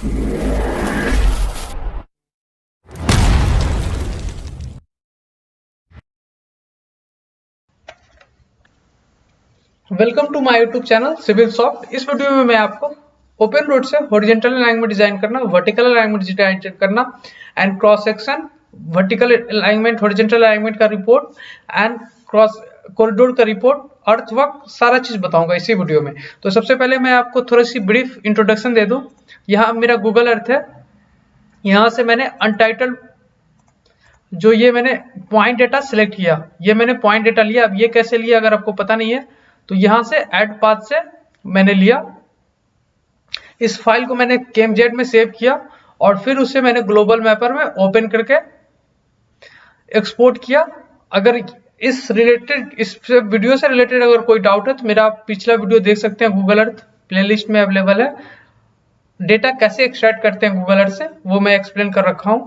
Welcome to my YouTube channel civil soft. इस video में मैं आपको ओपन रोड से हॉरिजॉन्टल अलाइनमेंट डिजाइन करना, वर्टिकल अलाइनमेंट डिजाइन करना and cross section, vertical alignment, horizontal alignment का रिपोर्ट एंड क्रॉस कॉरिडोर का रिपोर्ट, अर्थवर्क, सारा चीज बताऊंगा इसी वीडियो में। तो सबसे पहले मैं आपको थोड़ी सी ब्रीफ इंट्रोडक्शन दे दूं। यहाँ मेरा गूगल अर्थ है, यहाँ से मैंने अनटाइटल्ड जो ये मैंने पॉइंट डेटा सिलेक्ट किया, ये मैंने पॉइंट डेटा लिया। अब ये कैसे लिया अगर आपको पता नहीं है तो यहां से ऐड पाथ से मैंने लिया, इस फाइल को मैंने केमजेड में सेव किया और फिर उसे मैंने ग्लोबल मैपर में ओपन करके एक्सपोर्ट किया। अगर इस वीडियो से रिलेटेड अगर कोई डाउट है तो मेरा पिछला वीडियो देख सकते हैं, गूगल अर्थ प्लेलिस्ट में अवेलेबल है। डेटा कैसे एक्सट्रैक्ट करते हैं गूगल अर्थ से वो मैं एक्सप्लेन कर रखा हूं।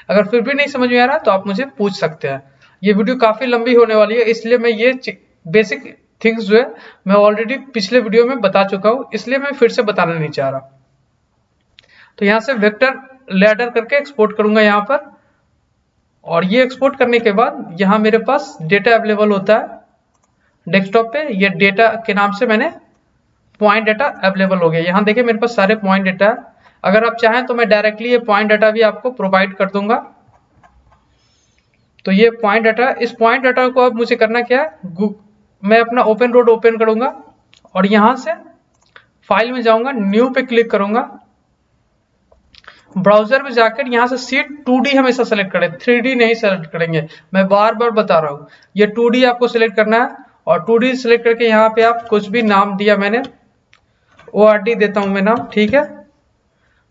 अगर फिर भी नहीं समझ में आ रहा तो आप मुझे पूछ सकते हैं। ये वीडियो काफी लंबी होने वाली है, इसलिए मैं ये बेसिक थिंग्स जो है मैं ऑलरेडी पिछले वीडियो में बता चुका हूं, इसलिए मैं फिर से बताना नहीं चाह रहा। तो यहां से वेक्टर लैडर करके एक्सपोर्ट करूंगा यहां पर, और ये एक्सपोर्ट करने के बाद यहां मेरे पास डेटा अवेलेबल होता है डेस्कटॉप पे। ये डेटा के नाम से मैंने पॉइंट डेटा अवेलेबल हो गया। यहां देखिए मेरे पास सारे पॉइंट डेटा है। अगर आप चाहें तो मैं डायरेक्टली ये पॉइंट डाटा भी आपको प्रोवाइड कर दूंगा। तो ये पॉइंट डाटा, इस पॉइंट डाटा को अब मुझे करना क्या है, मैं अपना ओपन रोड ओपन करूंगा और यहां से फाइल में जाऊंगा, न्यू पे क्लिक करूंगा। ब्राउजर में जाकर यहां से सीट 2D हमेशा सेलेक्ट करें, 3D नहीं सेलेक्ट करेंगे, मैं बार बार बता रहा हूं। ये 2D आपको सिलेक्ट करना है और 2D सिलेक्ट करके यहाँ पे आप कुछ भी नाम दिया, मैंने ORD देता हूं मैं नाम, ठीक है।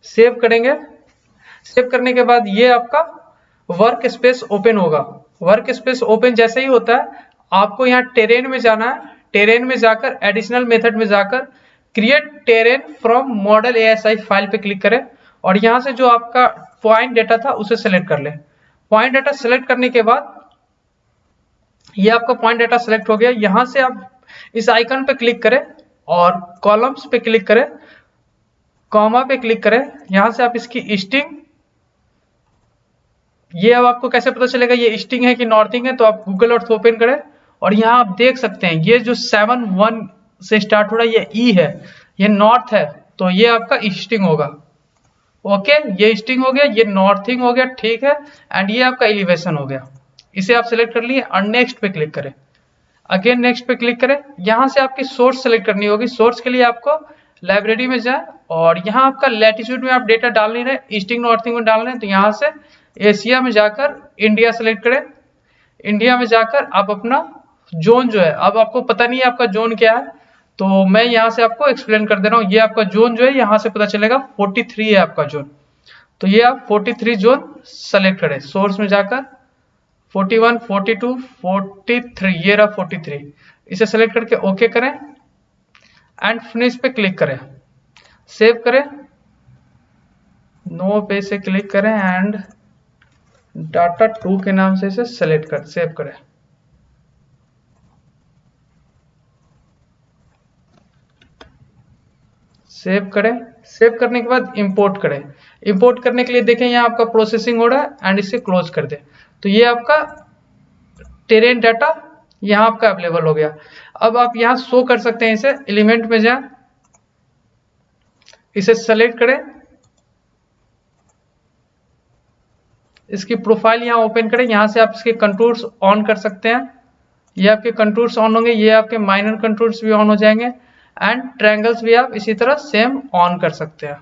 सेव करेंगे। सेव करने के बाद ये आपका वर्क स्पेस ओपन होगा। वर्क स्पेस ओपन जैसे ही होता है आपको यहाँ टेरेन में जाना है। टेरेन में जाकर एडिशनल मेथड में जाकर create terrain from model ASI file पे क्लिक करें और यहाँ से जो आपका पॉइंट डेटा था उसे सेलेक्ट कर ले। पॉइंट डेटा सेलेक्ट करने के बाद ये आपका पॉइंट डेटा सेलेक्ट हो गया। यहाँ से आप इस आइकन पे क्लिक करें और कॉलम्स पे क्लिक करें, कॉमा पे क्लिक करें। यहाँ से आप इसकी स्ट्रिंग, ये अब आपको कैसे पता चलेगा ये स्ट्रिंग है कि नॉर्थिंग है, तो आप गूगल अर्थ ओपन करें और यहाँ आप देख सकते हैं ये जो 7-1 से स्टार्ट हो रहा है ये ई है, ये नॉर्थ है, तो ये आपका स्ट्रिंग होगा। ओके, ये स्ट्रिंग हो गया, ये नॉर्थिंग हो गया, ठीक है। एंड ये आपका एलिवेशन हो गया। इसे आप सिलेक्ट कर लिए और नेक्स्ट पे क्लिक करें। अगेन नेक्स्ट पे क्लिक करें। यहाँ से आपकी सोर्स सेलेक्ट करनी होगी। सोर्स के लिए आपको लाइब्रेरी में जाए और यहाँ आपका लैटिट्यूड में आप डेटा डाल नहीं रहे, ईस्टिंग नॉर्थिंग में डाल रहे हैं, तो यहाँ से एशिया में जाकर इंडिया सेलेक्ट करें। इंडिया में जाकर आप अपना जोन जो है, अब आपको पता नहीं है आपका जोन क्या है, तो मैं यहाँ से आपको एक्सप्लेन कर दे रहा हूँ। ये आपका जोन जो है यहाँ से पता चलेगा 43 है आपका जोन, तो ये आप 43 जोन सेलेक्ट करें। सोर्स में जाकर 41, 42, 43, ये रहा 43, इसे सेलेक्ट करके ओके करें एंड फिनिश पे क्लिक करें। सेव करें, नो पे से क्लिक करें एंड डाटा 2 के नाम से इसे सेलेक्ट कर सेव करें। सेव करें। सेव करने के बाद इंपोर्ट करें। इंपोर्ट करने के लिए देखें यहाँ आपका प्रोसेसिंग हो रहा है एंड इसे क्लोज कर दें। तो ये आपका टेरेन डाटा यहाँ आपका अवेलेबल हो गया। अब आप यहाँ शो कर सकते हैं, इसे एलिमेंट में जाएं, इसे सेलेक्ट करें, इसकी प्रोफाइल यहाँ ओपन करें। यहाँ से आप इसके कंटूर्स ऑन कर सकते हैं, ये आपके कंटूर्स ऑन होंगे, ये आपके माइनर कंटूर्स भी ऑन हो जाएंगे एंड ट्रायंगल्स भी आप इसी तरह सेम ऑन कर सकते हैं।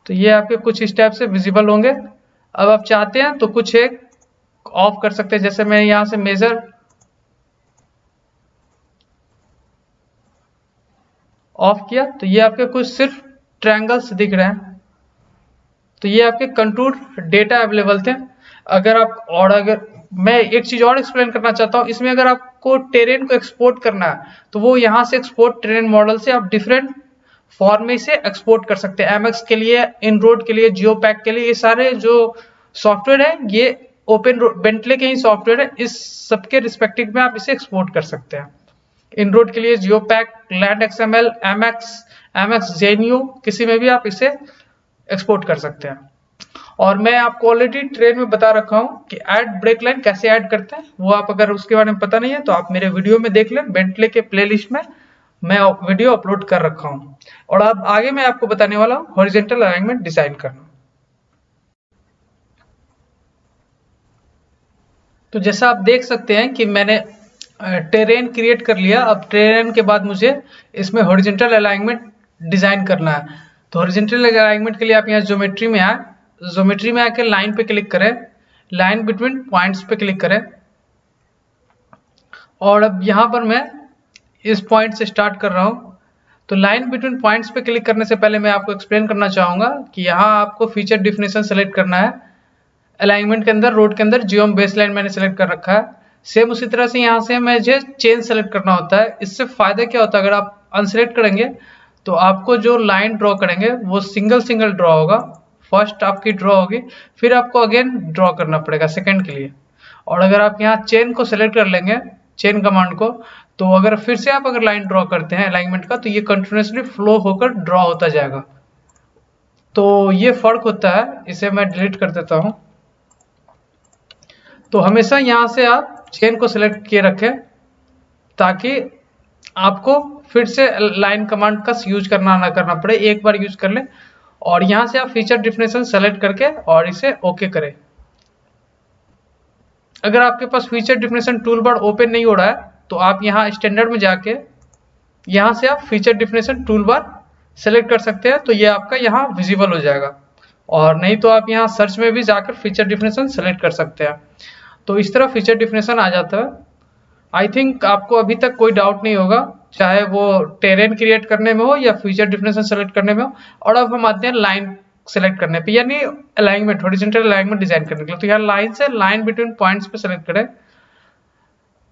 तो ये आपके कुछ स्टेप से विजिबल होंगे। अब आप चाहते हैं तो कुछ एक ऑफ कर सकते हैं, जैसे मैं यहां से मेजर ऑफ किया तो ये आपके कुछ सिर्फ ट्रायंगल्स दिख रहे हैं। तो ये आपके कंटूर डेटा अवेलेबल थे। अगर मैं एक चीज और एक्सप्लेन करना चाहता हूं, इसमें अगर आपको टेरेन को एक्सपोर्ट करना है तो वो यहां से एक्सपोर्ट टेरेन मॉडल से आप डिफरेंट फॉर्म में से एक्सपोर्ट कर सकते हैं। MX के लिए, इनरोड के लिए, जियोपैक के लिए, ये सारे जो सॉफ्टवेयर है ये ओपन बेंटले के ही सॉफ्टवेयर है, इस सबके रिस्पेक्टिव में आप इसे एक्सपोर्ट कर सकते हैं। इनरोड के लिए जियोपैक, लैंड एक्सएमएल, एमएक्स जेन्यू, किसी में भी आप इसे एक्सपोर्ट कर सकते हैं। और मैं आपको ऑलरेडी ट्रेन में बता रखा हूं कि ऐड ब्रेक लाइन कैसे ऐड करते हैं, वो आप अगर उसके बारे में पता नहीं है तो आप मेरे वीडियो में देख लें, बेंटले के प्लेलिस्ट में मैं वीडियो अपलोड कर रखा हूं। और अब आगे मैं आपको बताने वाला हूं हॉरिजॉन्टल अलाइनमेंट डिजाइन करना। तो जैसा आप देख सकते हैं कि मैंने टेरेन क्रिएट कर लिया। अब टेरेन के बाद मुझे इसमें हॉरिजॉन्टल अलाइनमेंट डिजाइन करना है। तो हॉरिजॉन्टल अलाइनमेंट के लिए आप यहाँ ज्योमेट्री में आए, ज्योमेट्री में आके लाइन पे क्लिक करें, लाइन बिटवीन पॉइंट्स पे क्लिक करें। और अब यहाँ पर मैं इस पॉइंट से स्टार्ट कर रहा हूँ। तो लाइन बिटवीन पॉइंट्स पे क्लिक करने से पहले मैं आपको एक्सप्लेन करना चाहूंगा कि यहाँ आपको फीचर डिफिनेशन सेलेक्ट करना है। अलाइनमेंट के अंदर रोड के अंदर जियोम बेस लाइन मैंने सेलेक्ट कर रखा है। सेम उसी तरह से यहाँ से मुझे चेन सेलेक्ट करना होता है। इससे फायदा क्या होता है, अगर आप अनसेलेक्ट करेंगे तो आपको जो लाइन ड्रॉ करेंगे वो सिंगल सिंगल ड्रॉ होगा। फर्स्ट आपकी ड्रॉ होगी, फिर आपको अगेन ड्रॉ करना पड़ेगा सेकंड के लिए। और अगर आप यहाँ चेन को सेलेक्ट कर लेंगे, चेन कमांड को, तो अगर फिर से आप अगर लाइन ड्रॉ करते हैं अलाइनमेंट का, तो ये कंटिन्यूसली फ्लो होकर ड्रॉ होता जाएगा। तो ये फर्क होता है, इसे मैं डिलीट कर देता हूँ। तो हमेशा यहाँ से आप चेन को सिलेक्ट किए रखें ताकि आपको फिर से लाइन कमांड का यूज करना ना करना पड़े, एक बार यूज कर ले। और यहाँ से आप फीचर डिफिनेशन सेलेक्ट करके और इसे ओके करें। अगर आपके पास feature definition tool bar open नहीं हो रहा है तो आप यहाँ स्टैंडर्ड में जाके यहाँ से आप फीचर डिफिनेशन टूल बार सेलेक्ट कर सकते हैं, तो ये आपका यहाँ विजिबल हो जाएगा। और नहीं तो आप यहाँ सर्च में भी जाकर फीचर डिफिनेशन सेलेक्ट कर सकते हैं। तो इस तरह फीचर डिफिनेशन आ जाता है। आई थिंक आपको अभी तक कोई डाउट नहीं होगा, चाहे वो टेरेन क्रिएट करने में हो या फीचर डिफिनेशन सेलेक्ट करने में हो। और अब हम आते हैं लाइन सेलेक्ट करने पे, यानी अलाइनमेंट, हॉरिजॉन्टल अलाइनमेंट डिजाइन करने के लिए। तो यहाँ लाइन से लाइन बिटवीन पॉइंट्स पे सेलेक्ट करें।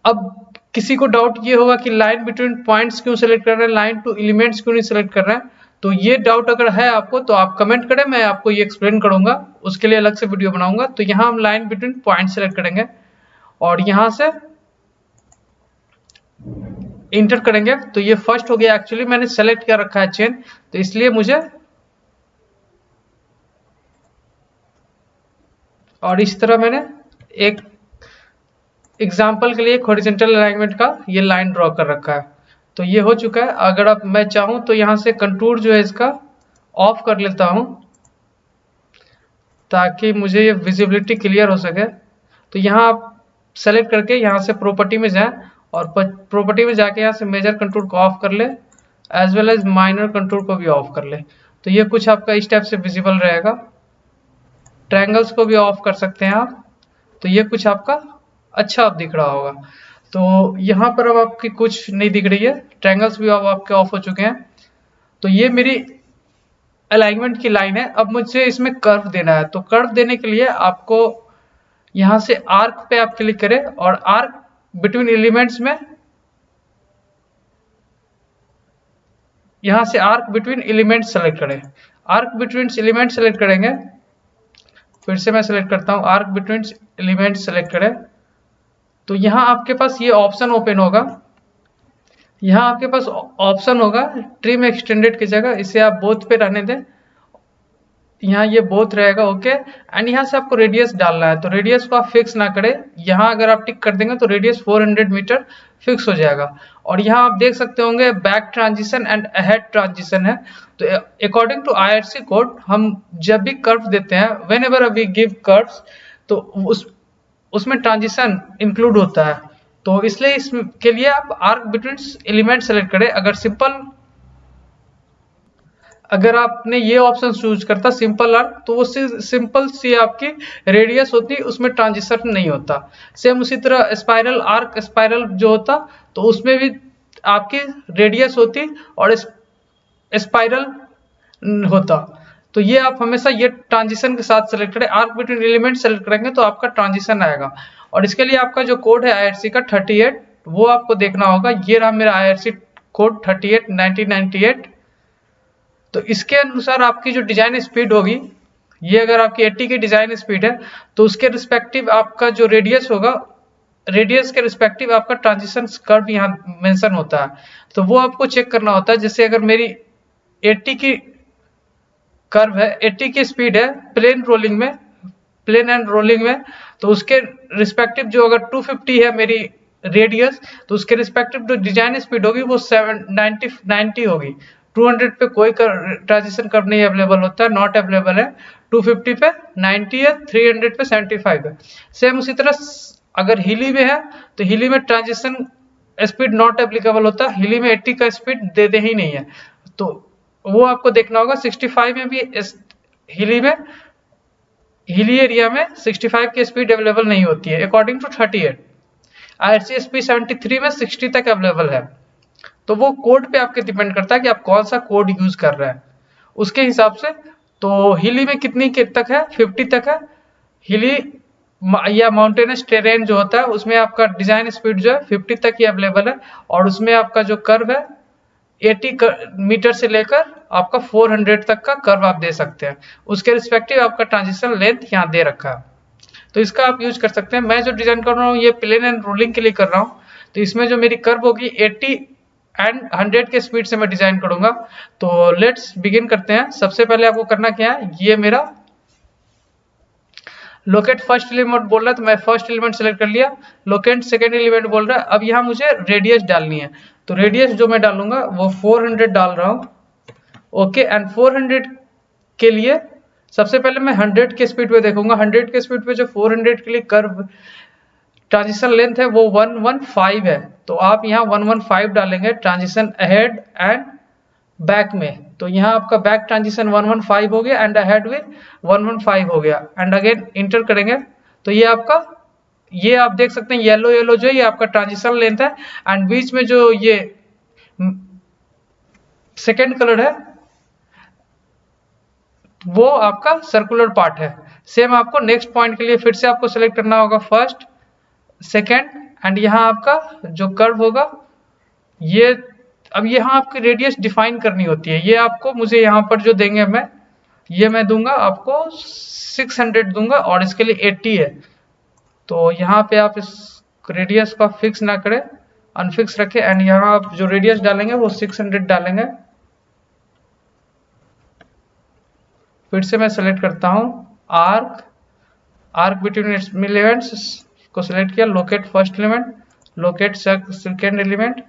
अब किसी को डाउट ये होगा कि लाइन बिटवीन पॉइंट्स क्यों सेलेक्ट कर रहे हैं, लाइन टू एलिमेंट्स क्यों नहीं सेलेक्ट कर रहे हैं। तो ये डाउट अगर है आपको तो आप कमेंट करें, मैं आपको ये एक्सप्लेन करूंगा, उसके लिए अलग से वीडियो बनाऊंगा। तो यहाँ हम लाइन बिटवीन पॉइंट सेलेक्ट करेंगे और यहाँ से इंटर करेंगे। तो ये फर्स्ट हो गया, एक्चुअली मैंने सेलेक्ट किया रखा है चेन, तो इसलिए मुझे, और इस तरह मैंने एक एग्जाम्पल के लिए एक हॉरिजॉन्टल अलाइनमेंट का ये लाइन ड्रॉ कर रखा है। तो ये हो चुका है। अगर अब मैं चाहूं तो यहाँ से कंटूर जो है इसका ऑफ कर लेता हूं ताकि मुझे ये विजिबिलिटी क्लियर हो सके। तो यहाँ आप सेलेक्ट करके यहाँ से प्रॉपर्टी में जाएं और प्रॉपर्टी में जाके यहाँ से मेजर कंटूर को ऑफ कर ले, as well as minor contour को भी ऑफ कर ले। तो ये कुछ आपका इस टाइप से विजिबल रहेगा। ट्रायंगल्स को भी ऑफ कर सकते हैं आप, तो ये कुछ आपका अच्छा अब दिख रहा होगा। तो यहाँ पर अब आपकी कुछ नहीं दिख रही है, ट्रायंगल्स भी अब आपके ऑफ हो चुके हैं। तो ये मेरी अलाइनमेंट की लाइन है। अब मुझे इसमें कर्व देना है, तो कर्व देने के लिए आपको यहाँ से आर्क पे आप क्लिक करें और आर्क बिटवीन एलिमेंट्स में, यहाँ से आर्क बिटवीन एलिमेंट्स सेलेक्ट करें। आर्क बिटवीन एलिमेंट्स सेलेक्ट करेंगे, फिर से मैं सेलेक्ट करता हूँ, आर्क बिटवीन एलिमेंट्स सेलेक्ट करें। तो यहाँ आपके पास ये ऑप्शन ओपन होगा, यहाँ आपके पास ऑप्शन होगा ट्रिम एक्सटेंडेड की जगह इसे आप बोथ पे रहने दें, यहाँ ये बोथ रहेगा, ओके। एंड यहाँ से आपको रेडियस डालना है, तो रेडियस को आप फिक्स ना करें, यहाँ अगर आप टिक कर देंगे तो रेडियस 400 मीटर फिक्स हो जाएगा। और यहाँ आप देख सकते होंगे back transition and ahead transition है। तो अकॉर्डिंग टू IRC कोड हम जब भी कर्व देते हैं, whenever we give curves, तो उसमें ट्रांजिशन इंक्लूड होता है। तो इसलिए इसके लिए आप आर्क बिटवीन एलिमेंट सेलेक्ट करें। अगर आपने ये ऑप्शन चूज करता सिंपल आर्क, तो वो सिंपल सी आपकी रेडियस होती, उसमें ट्रांजिशन नहीं होता। सेम उसी तरह स्पाइरल आर्क, स्पाइरल जो होता तो उसमें भी आपकी रेडियस होती और स्पाइरल होता। तो ये आप हमेशा ये ट्रांजिशन के साथ सेलेक्ट करें, आर्क बिटवीन एलिमेंट सेलेक्ट करेंगे तो आपका ट्रांजिशन आएगा। और इसके लिए आपका जो कोड है IRC का 38, वो आपको देखना होगा। ये रहा मेरा IRC कोड 38 1998। तो इसके अनुसार आपकी जो डिजाइन स्पीड होगी, ये अगर आपकी 80 की डिजाइन स्पीड है तो उसके रिस्पेक्टिव आपका जो रेडियस होगा रेडियस के रिस्पेक्टिव आपका ट्रांजिशन कर्व यहाँ मेंशन होता है, तो वो आपको चेक करना होता है। जैसे अगर मेरी 80 की कर्व है, 80 की स्पीड है प्लेन रोलिंग में, प्लेन एंड रोलिंग में, तो उसके रिस्पेक्टिव जो अगर 250 है मेरी रेडियस, तो उसके रिस्पेक्टिव जो डिजाइन स्पीड होगी वो 90 होगी। 200 पे कोई ट्रांजिशन कर्व नहीं अवेलेबल होता है, नॉट अवेलेबल है। 250 पे 90 है, 300 पे 75 है। सेम उसी तरह अगर हिली में है तो हिली में ट्रांजिशन स्पीड नॉट एप्लीकेबल होता है, हिली में 80 का स्पीड देते ही नहीं है, तो वो आपको देखना होगा। 65 में भी हिली में, हिली एरिया में 65 की स्पीड अवेलेबल नहीं होती है अकॉर्डिंग टू 38। IRC-SP 73 में 60 तक अवेलेबल है। तो वो कोड पे आपके डिपेंड करता है कि आप कौन सा कोड यूज कर रहे हैं उसके हिसाब से। तो हिली में कितनी तक है, 50 तक है। हिली या माउंटेनस टेरेन जो होता है उसमें आपका डिजाइन स्पीड जो है 50 तक ही अवेलेबल है, और उसमें आपका जो कर्व है 80 मीटर से लेकर आपका 400 तक का कर्व आप दे सकते हैं। उसके रिस्पेक्टिव आपका ट्रांजिशन लेंथ यहाँ दे रखा है, तो इसका आप यूज कर सकते हैं। मैं जो डिजाइन कर रहा हूँ ये प्लेन एंड रोलिंग के लिए कर रहा हूँ, तो इसमें जो मेरी कर्व होगी 80 एंड 100 के स्पीड से मैं डिजाइन करूंगा। तो लेट्स बिगिन करते हैं। सबसे पहले आपको करना क्या है, ये मेरा लोकेट फर्स्ट एलिमेंट बोल रहा है तो मैं फर्स्ट एलिमेंट सेलेक्ट कर लिया। लोकेट सेकंड एलिमेंट बोल रहा है, अब यहाँ मुझे रेडियस डालनी है, तो रेडियस जो मैं डालूंगा वो 400 डाल रहा हूँ। ओके, एंड 400 के लिए सबसे पहले मैं 100 के स्पीड पे देखूंगा। 100 के स्पीड पे जो 400 के लिए कर्व ट्रांजिशन लेंथ है वो 115 है, तो आप यहाँ 115 डालेंगे ट्रांजिशन अहेड एंड बैक में। तो यहाँ आपका बैक ट्रांजिशन 115 हो गया एंड अहेड भी 115 हो गया, एंड अगेन इंटर करेंगे तो ये आपका, ये आप देख सकते हैं येलो येलो जो ये आपका ट्रांजिशन लेंथ है, एंड बीच में जो ये सेकेंड कलर है वो आपका सर्कुलर पार्ट है। सेम आपको नेक्स्ट पॉइंट के लिए फिर से आपको सेलेक्ट करना होगा फर्स्ट सेकेंड, एंड यहाँ आपका जो कर्व होगा ये, अब यहाँ आपकी रेडियस डिफाइन करनी होती है। ये आपको मुझे यहाँ पर जो देंगे मैं, ये मैं दूंगा आपको 600 दूंगा और इसके लिए 80 है। तो यहाँ पे आप इस रेडियस को फिक्स ना करें, अनफिक्स रखें, एंड यहाँ आप जो रेडियस डालेंगे वो 600 डालेंगे। फिर से मैं सेलेक्ट करता हूँ आर्क बिटवीन एलिमेंट्स को सिलेक्ट किया, locate first element, locate second element,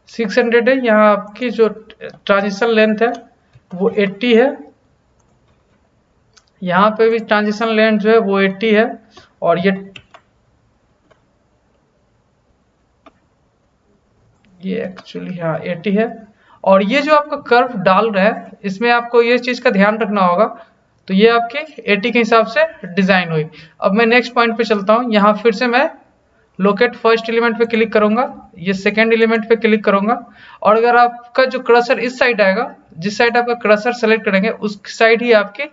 six 600 है। यहाँ आपकी जो ट्रांजिशन लेंथ है वो 80 है, यहाँ पे भी ट्रांजिशन लेंथ जो है वो 80 है, और ये एक्चुअली हाँ 80 है। और ये जो आपका कर्व डाल रहा है इसमें आपको ये चीज का ध्यान रखना होगा, तो ये आपके 80 के हिसाब से डिजाइन हुई। अब मैं नेक्स्ट पॉइंट पे चलता हूँ, यहाँ फिर से मैं लोकेट फर्स्ट एलिमेंट पे क्लिक करूंगा, ये सेकेंड एलिमेंट पे क्लिक करूंगा, और अगर आपका जो क्रसर इस साइड आएगा, जिस साइड आपका क्रसर सेलेक्ट करेंगे उस साइड ही आपकी,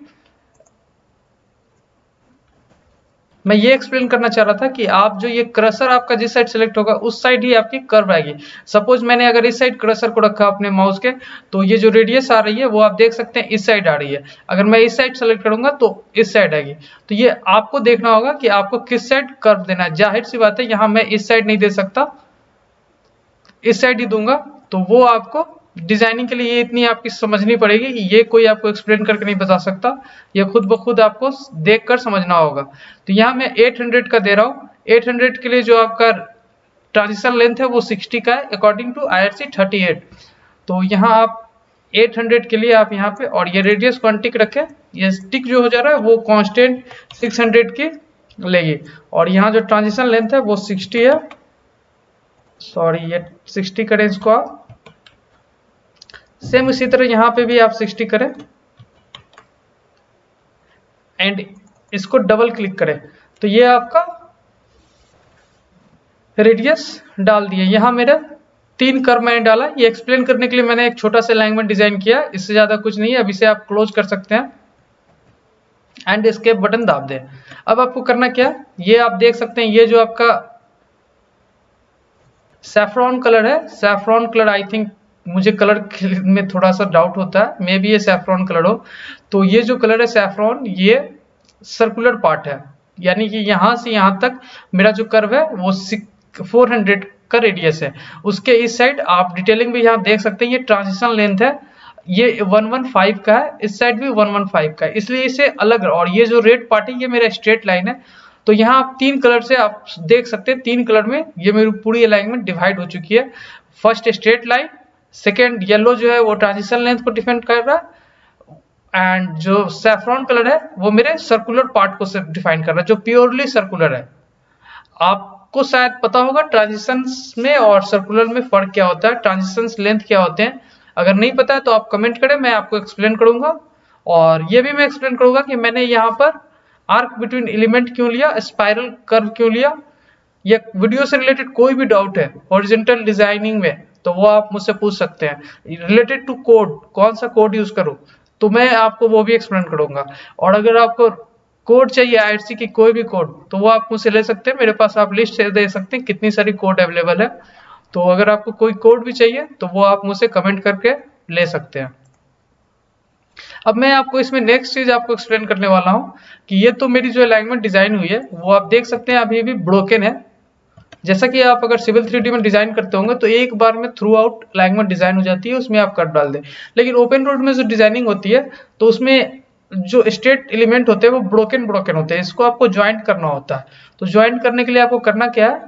मैं ये एक्सप्लेन करना चाह रहा था कि आप जो ये क्रसर आपका जिस साइड सेलेक्ट होगा उस साइड ही आपकी कर्व आएगी। सपोज मैंने अगर इस साइड क्रसर को रखा अपने माउस के, तो ये जो रेडियस आ रही है वो आप देख सकते हैं इस साइड आ रही है। अगर मैं इस साइड सेलेक्ट करूंगा तो इस साइड आएगी। तो ये आपको देखना होगा कि आपको किस साइड कर्व देना है। जाहिर सी बात है यहाँ मैं इस साइड नहीं दे सकता, इस साइड ही दूंगा। तो वो आपको डिजाइनिंग के लिए ये इतनी आपकी समझनी पड़ेगी, ये कोई आपको एक्सप्लेन करके नहीं बता सकता, ये खुद ब खुद आपको देखकर समझना होगा। तो यहाँ मैं 800 का दे रहा हूँ। 800 के लिए जो आपका ट्रांजिशन लेंथ है वो 60 का है अकॉर्डिंग टू IRC 38। तो यहाँ आप 800 के लिए आप यहाँ पे, और ये रेडियस को अनटिक रखें, ये टिक जो हो जा रहा है वो कांस्टेंट 600 की लेगी, और यहाँ जो ट्रांजिशन लेंथ है वो 60 है, सॉरी ये 60 करें इसको आप। सेम इसी तरह यहाँ पे भी आप 60 करें, एंड इसको डबल क्लिक करें तो ये आपका रेडियस डाल दिए। यहाँ मेरा 3 कर्व मैंने डाला, ये एक्सप्लेन करने के लिए मैंने एक छोटा सा अलाइनमेंट डिजाइन किया, इससे ज्यादा कुछ नहीं है। अब इसे आप क्लोज कर सकते हैं एंड एस्केप बटन दाब दें। अब आपको करना क्या, ये आप देख सकते हैं ये जो आपका सैफ्रॉन कलर है, सैफ्रॉन कलर आई थिंक, मुझे कलर में थोड़ा सा डाउट होता है, मे बी ये सैफ्रॉन कलर हो। तो ये जो कलर है सैफ्रॉन, ये सर्कुलर पार्ट है, यानी कि यहां से यहां तक मेरा जो कर्व है वो 400 का रेडियस है। उसके इस साइड आप डिटेलिंग भी यहाँ देख सकते हैं, ये ट्रांजिशन लेंथ है, ये 115 का है, इस साइड भी 115 का है, इसलिए इसे अलग। और ये जो रेड पार्ट है ये मेरा स्ट्रेट लाइन है। तो यहाँ आप 3 कलर से आप देख सकते हैं, 3 कलर में ये मेरी पूरी अलाइनमेंट डिवाइड हो चुकी है। First straight line, second yellow जो है वो ट्रांजिशन लेंथ को डिफाइन कर रहा है, एंड जो सैफ्रॉन कलर है वो मेरे सर्कुलर पार्ट को डिफाइन कर रहा है, जो प्योरली सर्कुलर है। आपको शायद पता होगा ट्रांजिशंस में और सर्कुलर में फर्क क्या होता है, ट्रांजिशंस लेंथ क्या होते हैं। अगर नहीं पता है तो आप कमेंट करें, मैं आपको एक्सप्लेन करूंगा। और ये भी मैं एक्सप्लेन करूंगा कि मैंने यहाँ पर आर्क बिटवीन एलिमेंट क्यों लिया, स्पाइरल कर्व क्यों लिया। या वीडियो से रिलेटेड कोई भी डाउट है हॉरिजॉन्टल डिजाइनिंग में तो वो आप मुझसे पूछ सकते हैं। रिलेटेड टू कोड, कौन सा कोड यूज करूं, तो मैं आपको वो भी एक्सप्लेन करूंगा। और अगर आपको कोड चाहिए IITC की कोई भी कोड तो वो आप मुझसे ले सकते हैं, मेरे पास आप लिस्ट दे सकते हैं कितनी सारी कोड अवेलेबल है। तो अगर आपको कोई कोड भी चाहिए तो वो आप मुझसे कमेंट करके ले सकते हैं। अब मैं आपको इसमें नेक्स्ट चीज आपको एक्सप्लेन करने वाला हूं कि ये तो मेरी जो अलाइनमेंट डिजाइन हुई है वो आप देख सकते हैं अभी भी ब्रोकन है। जैसा कि आप अगर सिविल 3D में डिजाइन करते होंगे तो एक बार में थ्रू आउट अलाइनमेंट डिजाइन हो जाती है, उसमें आप कट डाल दें। लेकिन ओपन रोड में जो डिजाइनिंग होती है तो उसमें जो स्टेट एलिमेंट होते हैं वो ब्रोकन होते हैं, इसको आपको ज्वाइंट करना होता है। तो ज्वाइंट करने के लिए आपको करना क्या है,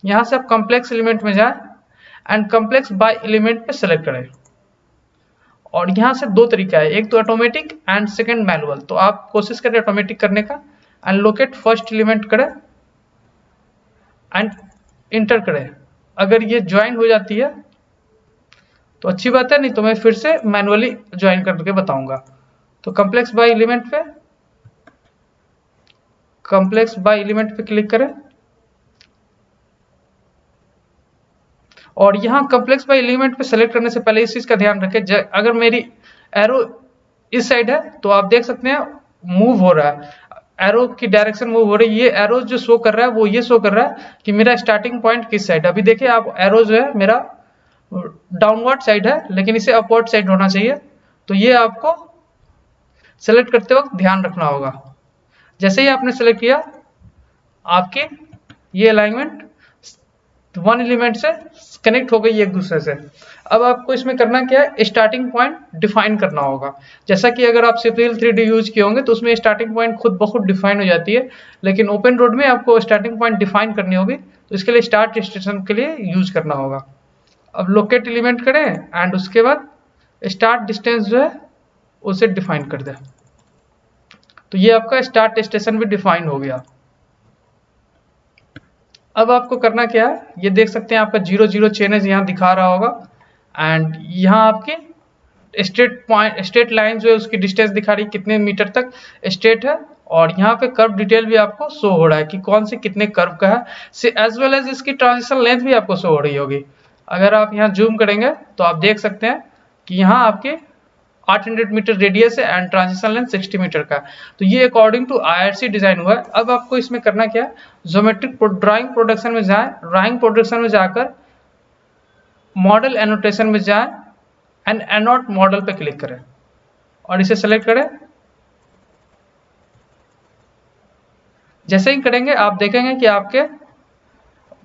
यहाँ से आप कॉम्प्लेक्स एलिमेंट में जाए एंड कॉम्प्लेक्स बाय एलिमेंट पे सेलेक्ट करें। और यहाँ से 2 तरीका है, एक तो ऑटोमेटिक एंड सेकंड मैनुअल। तो आप कोशिश करें ऑटोमेटिक करने का एंड लोकेट फर्स्ट एलिमेंट करें एंड इंटर करें। अगर ये ज्वाइन हो जाती है तो अच्छी बात है, नहीं तो मैं फिर से मैनुअली ज्वाइन करके बताऊंगा। तो कॉम्प्लेक्स बाय एलिमेंट पे क्लिक करें और यहाँ कॉम्प्लेक्स बाय एलिमेंट पे सेलेक्ट करने से पहले इस चीज का ध्यान रखें, अगर मेरी एरो इस साइड है तो आप देख सकते हैं मूव हो रहा है, एरो की डायरेक्शन मूव हो रही है। ये एरो जो शो कर रहा है वो ये शो कर रहा है कि मेरा स्टार्टिंग पॉइंट किस साइड है। अभी देखिए आप, एरो जो है मेरा डाउनवर्ड साइड है लेकिन इसे अपवर्ड साइड होना चाहिए। तो ये आपको सेलेक्ट करते वक्त ध्यान रखना होगा। जैसे ही आपने सेलेक्ट किया आपके ये अलाइनमेंट 1 एलिमेंट से कनेक्ट हो गई एक दूसरे से। अब आपको इसमें करना क्या है, स्टार्टिंग पॉइंट डिफाइन करना होगा। जैसा कि अगर आप सिविल 3D यूज किए होंगे तो उसमें स्टार्टिंग पॉइंट खुद ब खुद डिफाइन हो जाती है, लेकिन ओपन रोड में आपको स्टार्टिंग पॉइंट डिफाइन करनी होगी। तो इसके लिए स्टार्ट स्टेशन के लिए यूज करना होगा। अब लोकेट एलिमेंट करें एंड उसके बाद स्टार्ट डिस्टेंस जो है उसे डिफाइन कर दें। तो ये आपका स्टार्ट स्टेशन भी डिफाइन हो गया। अब आपको करना क्या है, ये देख सकते हैं आपका 0 0 चेनेज यहाँ दिखा रहा होगा एंड यहाँ आपके स्ट्रेट लाइन जो है उसकी डिस्टेंस दिखा रही है कितने मीटर तक स्ट्रेट है। और यहाँ पे कर्व डिटेल भी आपको शो हो रहा है कि कौन से कितने कर्व का है, एज वेल एज इसकी ट्रांजिशन लेंथ भी आपको शो हो रही होगी। अगर आप यहाँ जूम करेंगे तो आप देख सकते हैं कि यहाँ आपके 800 मीटर रेडियस है एंड ट्रांजिशन लेंथ 60 मीटर का। तो ये अकॉर्डिंग टू IRC डिजाइन हुआ है। अब आपको इसमें करना क्या है, ज्योमेट्रिक ड्राइंग प्रोडक्शन में जाएं, ड्राइंग प्रोडक्शन में जाकर मॉडल एनोटेशन में जाएं एंड एनोट मॉडल पे क्लिक करें और इसे सेलेक्ट करें। जैसे ही करेंगे आप देखेंगे कि आपके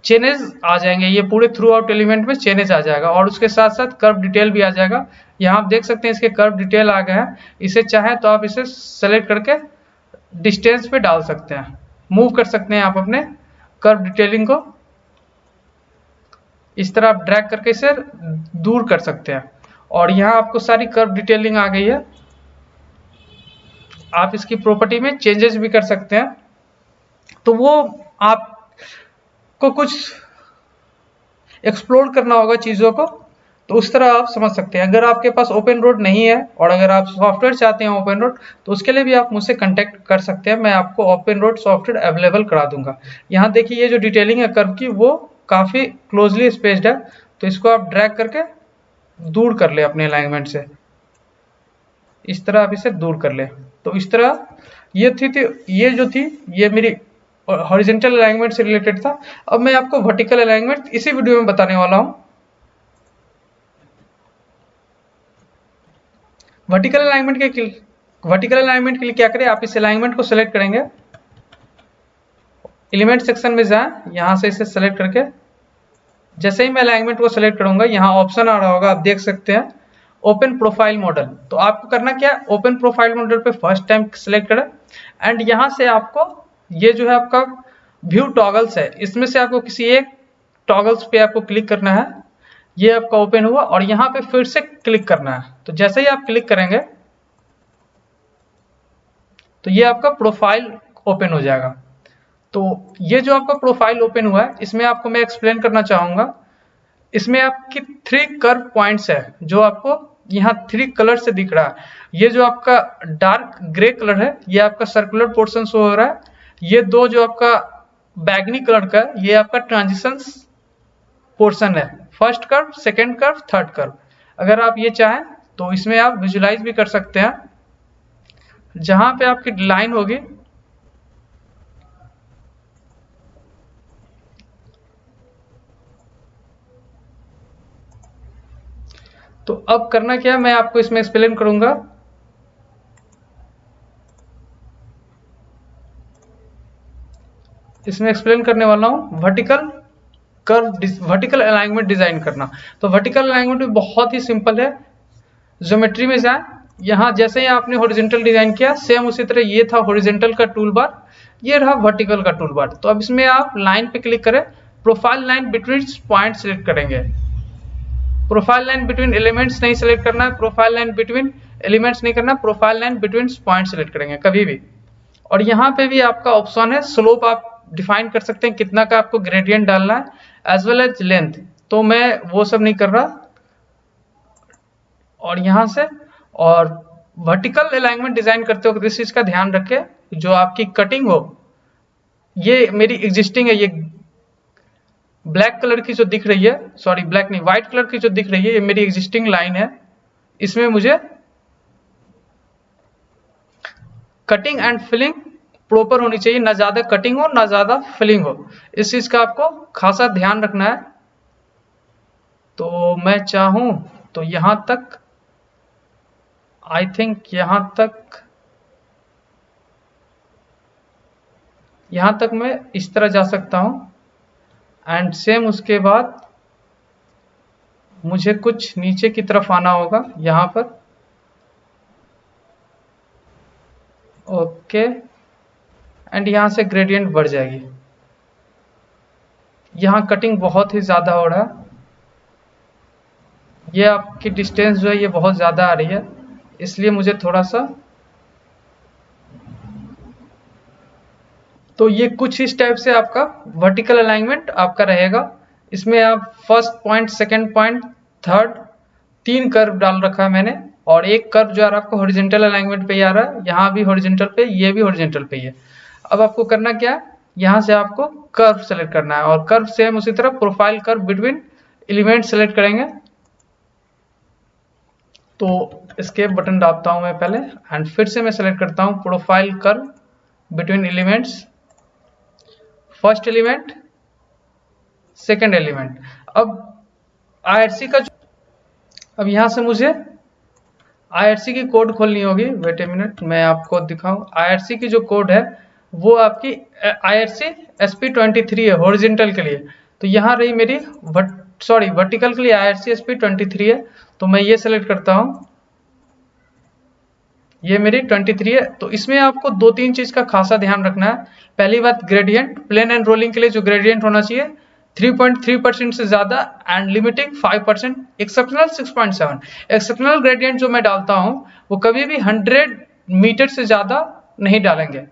चेनेज आ जाएंगे, ये पूरे थ्रू आउट एलिमेंट में चेनेज आ जाएगा और उसके साथ साथ कर्व डिटेल भी आ जाएगा। यहाँ आप देख सकते हैं इसके कर्व डिटेल आ गए हैं। इसे चाहे तो आप इसे सेलेक्ट करके डिस्टेंस पे डाल सकते हैं, मूव कर सकते हैं आप अपने कर्व डिटेलिंग को, इस तरह आप ड्रैग करके इसे दूर कर सकते हैं। और यहाँ आपको सारी कर्व डिटेलिंग आ गई है। आप इसकी प्रॉपर्टी में चेंजेस भी कर सकते हैं। तो वो आपको कुछ एक्सप्लोर करना होगा चीजों को, तो उस तरह आप समझ सकते हैं। अगर आपके पास ओपन रोड नहीं है और अगर आप सॉफ्टवेयर चाहते हैं ओपन रोड, तो उसके लिए भी आप मुझसे कांटेक्ट कर सकते हैं, मैं आपको ओपन रोड सॉफ्टवेयर अवेलेबल करा दूंगा। यहाँ देखिए ये जो डिटेलिंग है कर्व की वो काफी क्लोजली स्पेस्ड है, तो इसको आप ड्रैग करके दूर कर ले अपने अलाइनमेंट से, इस तरह आप इसे दूर कर ले। तो इस तरह ये ये जो थी ये मेरी हॉरिजॉन्टल अलाइनमेंट से रिलेटेड था। अब मैं आपको वर्टिकल अलाइनमेंट इसी वीडियो में बताने वाला हूँ। वर्टिकल अलाइनमेंट के लिए क्या करें, आप इस अलाइनमेंट को सिलेक्ट करेंगे, एलिमेंट सेक्शन में जाएं, यहां से इसे सेलेक्ट करके जैसे ही मैं अलाइनमेंट को सिलेक्ट करूंगा यहाँ ऑप्शन आ रहा होगा, आप देख सकते हैं ओपन प्रोफाइल मॉडल। तो आपको करना क्या है, ओपन प्रोफाइल मॉडल पे फर्स्ट टाइम सिलेक्ट करें एंड यहाँ से आपको ये जो है आपका व्यू टॉगल्स है, इसमें से आपको किसी एक टॉगल्स पे आपको क्लिक करना है। ये आपका ओपन हुआ और यहाँ पे फिर से क्लिक करना है। तो जैसे ही आप क्लिक करेंगे तो ये आपका प्रोफाइल ओपन हो जाएगा। तो ये जो आपका प्रोफाइल ओपन हुआ है इसमें आपको मैं एक्सप्लेन करना चाहूंगा। इसमें आपकी 3 कर्व पॉइंट्स है जो आपको यहाँ 3 कलर से दिख रहा है। ये जो आपका डार्क ग्रे कलर है ये आपका सर्कुलर पोर्शन शो हो रहा है। ये दो जो आपका बैगनी कलर का है ये आपका ट्रांजिशन पोर्शन है, first curve, second curve, third curve. अगर आप ये चाहें तो इसमें आप विजुलाइज भी कर सकते हैं। जहां पे आपकी लाइन होगी तो अब करना क्या है मैं आपको इसमें एक्सप्लेन करूंगा। इसमें एक्सप्लेन करने वाला हूं वर्टिकल अलाइनमेंट डिजाइन करना। तो वर्टिकल अलाइनमेंट भी बहुत ही सिंपल है। ज्योमेट्री में जाए, यहाँ जैसे ही आपने हॉरिजॉन्टल डिजाइन किया सेम उसी तरह ये था हॉरिजॉन्टल का टूल बार, ये रहा वर्टिकल का टूल बार। तो अब इसमें आप लाइन पे क्लिक करें, profile line between point select करेंगे। प्रोफाइल लाइन बिटवीन एलिमेंट्स नहीं सिलेक्ट करना है, प्रोफाइल लाइन बिटवीन एलिमेंट्स नहीं करना, profile line between point select करेंगे कभी भी। और यहाँ पे भी आपका ऑप्शन है स्लोप, आप डिफाइन कर सकते हैं कितना का आपको ग्रेडियंट डालना है एज वेल एज लेंथ। तो मैं वो सब नहीं कर रहा। और यहाँ से और वर्टिकल अलाइनमेंट डिजाइन करते हो इस चीज का ध्यान रखें, जो आपकी कटिंग हो ये मेरी एग्जिस्टिंग है, ये ब्लैक कलर की जो दिख रही है, सॉरी ब्लैक नहीं व्हाइट कलर की जो दिख रही है ये मेरी एग्जिस्टिंग लाइन है। इसमें मुझे कटिंग एंड फिलिंग प्रॉपर होनी चाहिए, ना ज्यादा कटिंग हो ना ज्यादा फिलिंग हो, इस चीज का आपको खासा ध्यान रखना है। तो मैं चाहूं तो यहां तक, आई थिंक यहां तक मैं इस तरह जा सकता हूं एंड सेम उसके बाद मुझे कुछ नीचे की तरफ आना होगा यहां पर। ओके एंड यहां से ग्रेडियंट बढ़ जाएगी। यहां कटिंग बहुत ही ज्यादा हो रहा है, ये आपकी डिस्टेंस जो है ये बहुत ज्यादा आ रही है, इसलिए मुझे थोड़ा सा, तो ये कुछ इस टाइप से आपका वर्टिकल अलाइनमेंट आपका रहेगा। इसमें आप first point, second point, third 3 curve डाल रखा है मैंने, और एक कर्व जो आ रहा है आपको हॉरिजॉन्टल अलाइनमेंट पे ही आ रहा है, यहाँ भी हॉरिजॉन्टल पे, ये भी हॉरिजॉन्टल पे ही है। अब आपको करना क्या है, यहाँ से आपको कर्व सेलेक्ट करना है और कर्व सेम उसी तरह profile curve between element select करेंगे। तो एस्केप बटन दाबता हूं मैं पहले एंड फिर से मैं सेलेक्ट करता हूं profile curve between elements, first element, second element. अब IRC का अब यहां से मुझे IRC की कोड खोलनी होगी। वेट ए मिनट, मैं आपको दिखाऊं। IRC की जो कोड है वो आपकी IRC SP23 है हॉरिजॉन्टल के लिए। तो यहाँ रही मेरी वर्टिकल के लिए IRC SP23 है, तो मैं ये सेलेक्ट करता हूं, ये मेरी 23 है। तो इसमें आपको 2-3 चीज का खासा ध्यान रखना है। पहली बात ग्रेडियंट, प्लेन एंड रोलिंग के लिए जो ग्रेडियंट होना चाहिए 3.3% से ज्यादा and limiting 5%, exceptional 6.7। Exceptional gradient जो मैं डालता हूं वो कभी भी 100 मीटर से ज्यादा नहीं डालेंगे।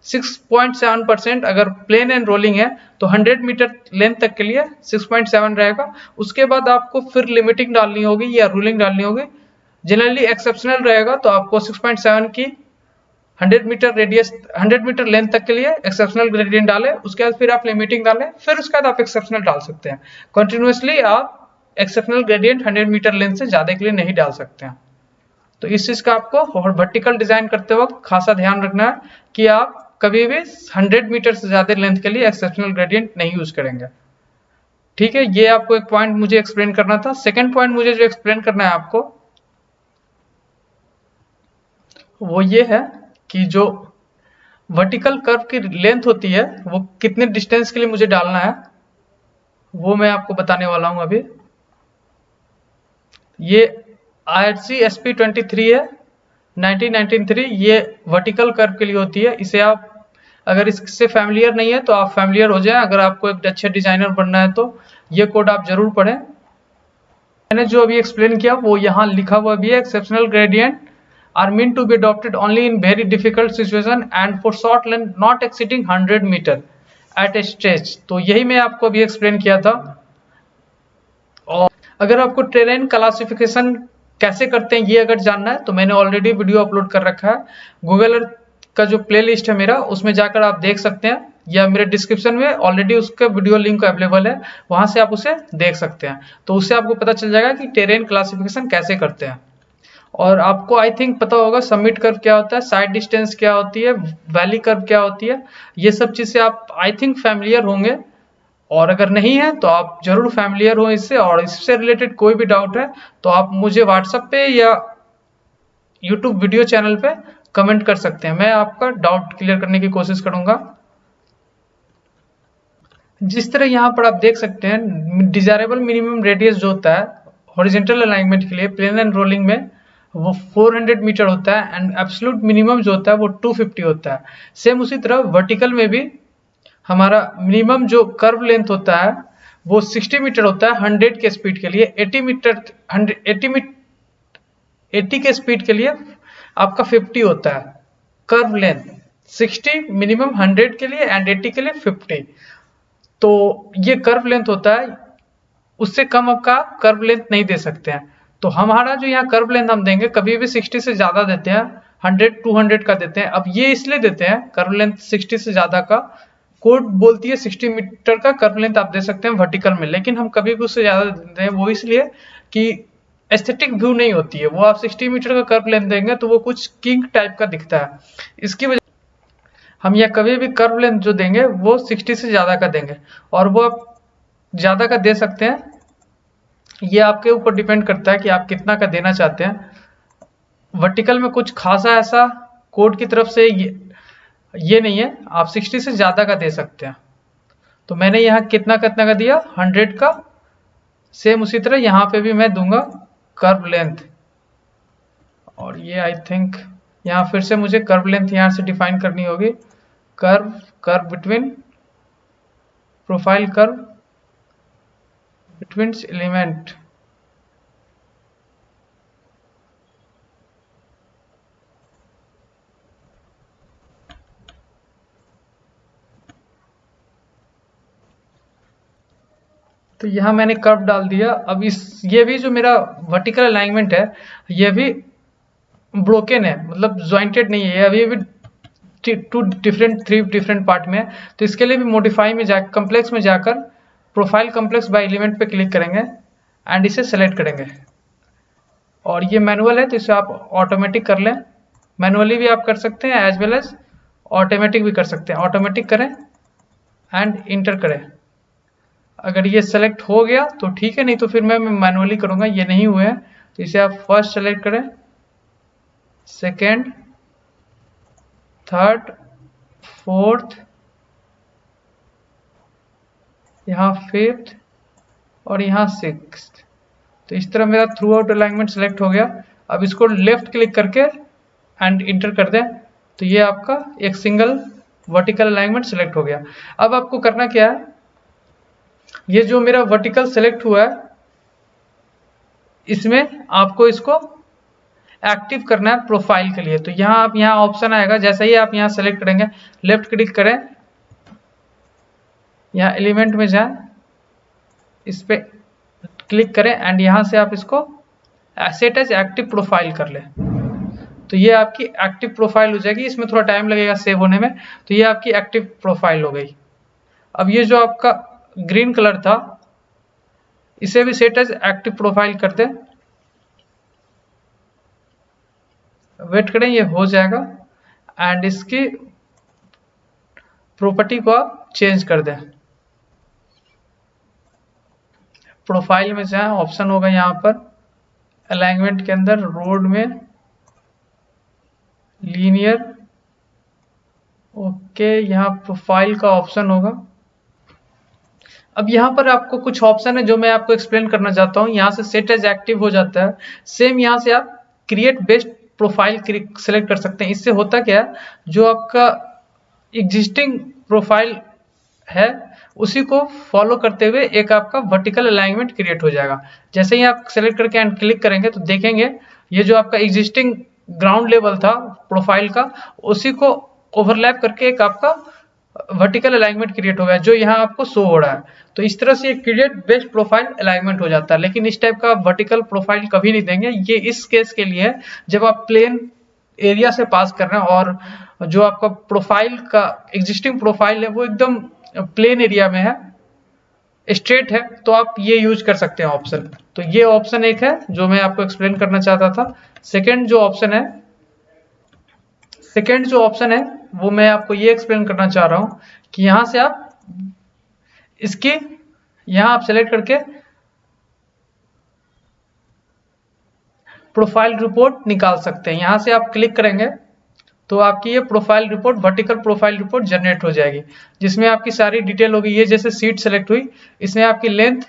6.7%। अगर प्लेन एंड रोलिंग है तो 100 मीटर लेंथ तक के लिए 6.7 रहेगा। उसके बाद आपको फिर लिमिटिंग डालनी होगी या रूलिंग डालनी होगी। जनरली एक्सेप्शनल रहेगा तो आपको 6.7 की 100 मीटर रेडियस 100 मीटर लेंथ तक के लिए एक्सेप्शनल ग्रेडियंट डालें, उसके बाद फिर आप लिमिटिंग डालें, फिर उसके बाद आप एक्सेप्शनल डाल सकते हैं। कंटिन्यूअसली आप एक्सेप्शनल ग्रेडियंट 100 मीटर लेंथ से ज्यादा के लिए नहीं डाल सकते हैं। तो इस चीज का आपको वर्टिकल डिजाइन करते वक्त खासा ध्यान रखना है कि आप कभी भी 100 मीटर से ज्यादा लेंथ के लिए एक्सेप्शनल ग्रेडियंट नहीं यूज करेंगे। ठीक है, ये आपको एक पॉइंट मुझे एक्सप्लेन करना था। सेकेंड पॉइंट मुझे जो एक्सप्लेन करना है आपको वो ये है कि जो वर्टिकल कर्व की लेंथ होती है वो कितने डिस्टेंस के लिए मुझे डालना है, वो मैं आपको बताने वाला हूं अभी। ये IRC SP23 है 1993, ये वर्टिकल कर्व के लिए होती है। इसे आप अगर इससे फैमिलियर नहीं है तो आप फैमिलियर हो जाएं। अगर आपको एक अच्छे डिजाइनर बनना है तो ये कोड आप जरूर पढ़ें। मैंने जो अभी एक्सप्लेन किया वो यहाँ लिखा हुआ भी है। Exceptional gradient are meant to be adopted only in very difficult situation and for short length not exceeding 100 meter at a stretch। तो यही मैं आपको अभी एक्सप्लेन किया था। और अगर आपको टेरेन क्लासिफिकेशन कैसे करते हैं ये अगर जानना है तो मैंने ऑलरेडी वीडियो अपलोड कर रखा है। गूगल अर्थ का जो प्लेलिस्ट है मेरा, उसमें जाकर आप देख सकते हैं, या मेरे डिस्क्रिप्शन में ऑलरेडी उसका वीडियो लिंक अवेलेबल है, वहां से आप उसे देख सकते हैं। तो उससे आपको पता चल जाएगा कि टेरेन क्लासिफिकेशन कैसे करते हैं। और आपको आई थिंक पता होगा समिट कर्व क्या होता है, साइड डिस्टेंस क्या होती है, वैली कर्व क्या होती है, ये सब चीज़ से आप आई थिंक फैमिलियर होंगे। और अगर नहीं है तो आप जरूर फैमिलियर हो इससे। और इससे रिलेटेड कोई भी डाउट है तो आप मुझे व्हाट्सएप पे या यूट्यूब वीडियो चैनल पे कमेंट कर सकते हैं, मैं आपका डाउट क्लियर करने की कोशिश करूंगा। जिस तरह यहाँ पर आप देख सकते हैं डिजायरेबल मिनिमम रेडियस जो होता है हॉरिजॉन्टल अलाइनमेंट के लिए प्लेन एंड रोलिंग में वो 400 मीटर होता है एंड एब्सोल्यूट मिनिमम जो होता है वो 250 होता है। सेम उसी तरह वर्टिकल में भी हमारा मिनिमम जो कर्व लेंथ होता है वो 60 मीटर होता है 100 के स्पीड के लिए। 80 के स्पीड के लिए आपका 50 होता है कर्व लेंथ। 60 मिनिमम 100 के लिए एंड 80 के लिए 50। तो ये कर्व लेंथ होता है, उससे कम आपका कर्व लेंथ नहीं दे सकते हैं। तो हमारा जो यहाँ कर्व लेंथ हम देंगे कभी भी 60 से ज्यादा देते हैं, 100 200 का देते हैं। अब ये इसलिए देते हैं कर्व लेंथ 60 से ज्यादा का, कोड बोलती है 60 मीटर का कर्व लेंथ आप दे सकते हैं वर्टिकल में, लेकिन हम कभी भी उससे ज्यादा देते हैं वो इसलिए कि एस्थेटिक व्यू नहीं होती है। वो आप 60 मीटर का कर्व लेंथ देंगे तो वो कुछ किंग टाइप का दिखता है, इसकी वजह हम यहाँ कभी भी कर्व लेंथ जो देंगे वो 60 से ज्यादा का देंगे। और वो आप ज्यादा का दे सकते हैं, ये आपके ऊपर डिपेंड करता है कि आप कितना का देना चाहते हैं। वर्टिकल में कुछ खासा ऐसा कोड की तरफ से ये नहीं है, आप 60 से ज्यादा का दे सकते हैं। तो मैंने यहाँ कितना का दिया 100 का। सेम उसी तरह यहाँ पे भी मैं दूंगा कर्व लेंथ। और ये आई थिंक यहाँ फिर से मुझे कर्व लेंथ यहाँ से डिफाइन करनी होगी। Curve between profile curve between element. तो यहाँ मैंने कर्व डाल दिया। अब ये भी जो मेरा वर्टिकल अलाइनमेंट है ये भी ब्रोकन है, मतलब ज्वाइंटेड नहीं है, अभी भी थ्री डिफरेंट पार्ट में है। तो इसके लिए भी मॉडिफाई में जाकर कम्प्लेक्स में जाकर प्रोफाइल कम्प्लेक्स बाय एलिमेंट पे क्लिक करेंगे एंड इसे सेलेक्ट करेंगे। और ये मैनुअल है तो इसे आप ऑटोमेटिक कर लें, मैनुअली भी आप कर सकते हैं एज वेल एज ऑटोमेटिक भी कर सकते हैं। ऑटोमेटिक करें एंड इंटर करें। अगर ये सेलेक्ट हो गया तो ठीक है, नहीं तो फिर मैं मैनुअली करूंगा। ये नहीं हुए हैं तो इसे आप फर्स्ट सेलेक्ट करें, सेकेंड, थर्ड, फोर्थ, यहाँ फिफ्थ और यहाँ सिक्स्थ। तो इस तरह मेरा थ्रू आउट अलाइनमेंट सेलेक्ट हो गया। अब इसको लेफ्ट क्लिक करके एंड इंटर कर दें तो ये आपका एक सिंगल वर्टिकल अलाइनमेंट सेलेक्ट हो गया। अब आपको करना क्या है, ये जो मेरा वर्टिकल सेलेक्ट हुआ है इसमें आपको इसको एक्टिव करना है प्रोफाइल के लिए। तो यहाँ आप यहाँ ऑप्शन आएगा, जैसे ही आप यहाँ सेलेक्ट करेंगे, लेफ्ट क्लिक करें, यहाँ एलिमेंट में जाएं, इस पे क्लिक करें एंड यहाँ से आप इसको सेट एज एक्टिव प्रोफाइल कर लें। तो ये आपकी एक्टिव प्रोफाइल हो जाएगी। इसमें थोड़ा टाइम लगेगा सेव होने में। तो ये आपकी एक्टिव प्रोफाइल हो गई। अब ये जो आपका ग्रीन कलर था, इसे भी सेट एज एक्टिव प्रोफाइल कर दें, वेट करें, ये हो जाएगा। एंड इसकी प्रॉपर्टी को आप चेंज कर दें। प्रोफाइल में जाएं, ऑप्शन होगा यहाँ पर अलाइनमेंट के अंदर रोड में लीनियर, ओके, यहाँ प्रोफाइल का ऑप्शन होगा। अब यहाँ पर आपको कुछ ऑप्शन है जो मैं आपको एक्सप्लेन करना चाहता हूँ। यहाँ से सेट एज एक्टिव हो जाता है। सेम यहाँ से आप क्रिएट बेस्ट प्रोफाइल सेलेक्ट कर सकते हैं। इससे होता क्या है, जो आपका एग्जिस्टिंग प्रोफाइल है उसी को फॉलो करते हुए एक आपका वर्टिकल अलाइनमेंट क्रिएट हो जाएगा। जैसे ही आप सेलेक्ट करके एंड क्लिक करेंगे तो देखेंगे ये जो आपका एग्जिस्टिंग ग्राउंड लेवल था प्रोफाइल का, उसी को ओवरलैप करके एक आपका वर्टिकल अलाइनमेंट क्रिएट हो गया, जो यहाँ आपको शो हो रहा है। तो इस तरह से क्रिएट बेस्ट प्रोफाइल अलाइनमेंट हो जाता है। लेकिन इस टाइप का वर्टिकल प्रोफाइल कभी नहीं देंगे। ये इस केस के लिए है जब आप प्लेन एरिया से पास कर रहे हैं और जो आपका प्रोफाइल का एग्जिस्टिंग प्रोफाइल है वो एकदम प्लेन एरिया में है, स्ट्रेट है, तो आप ये यूज कर सकते हैं ऑप्शन। तो ये ऑप्शन एक है जो मैं आपको एक्सप्लेन करना चाहता था। सेकेंड जो ऑप्शन है वो मैं आपको ये एक्सप्लेन करना चाह रहा हूं कि यहां से आप इसकी यहां आप सेलेक्ट करके प्रोफाइल रिपोर्ट निकाल सकते हैं। यहां से आप क्लिक करेंगे तो आपकी ये profile report, vertical profile report generate हो जाएगी, जिसमें आपकी सारी डिटेल होगी। ये जैसे सीट सेलेक्ट हुई, इसमें आपकी लेंथ,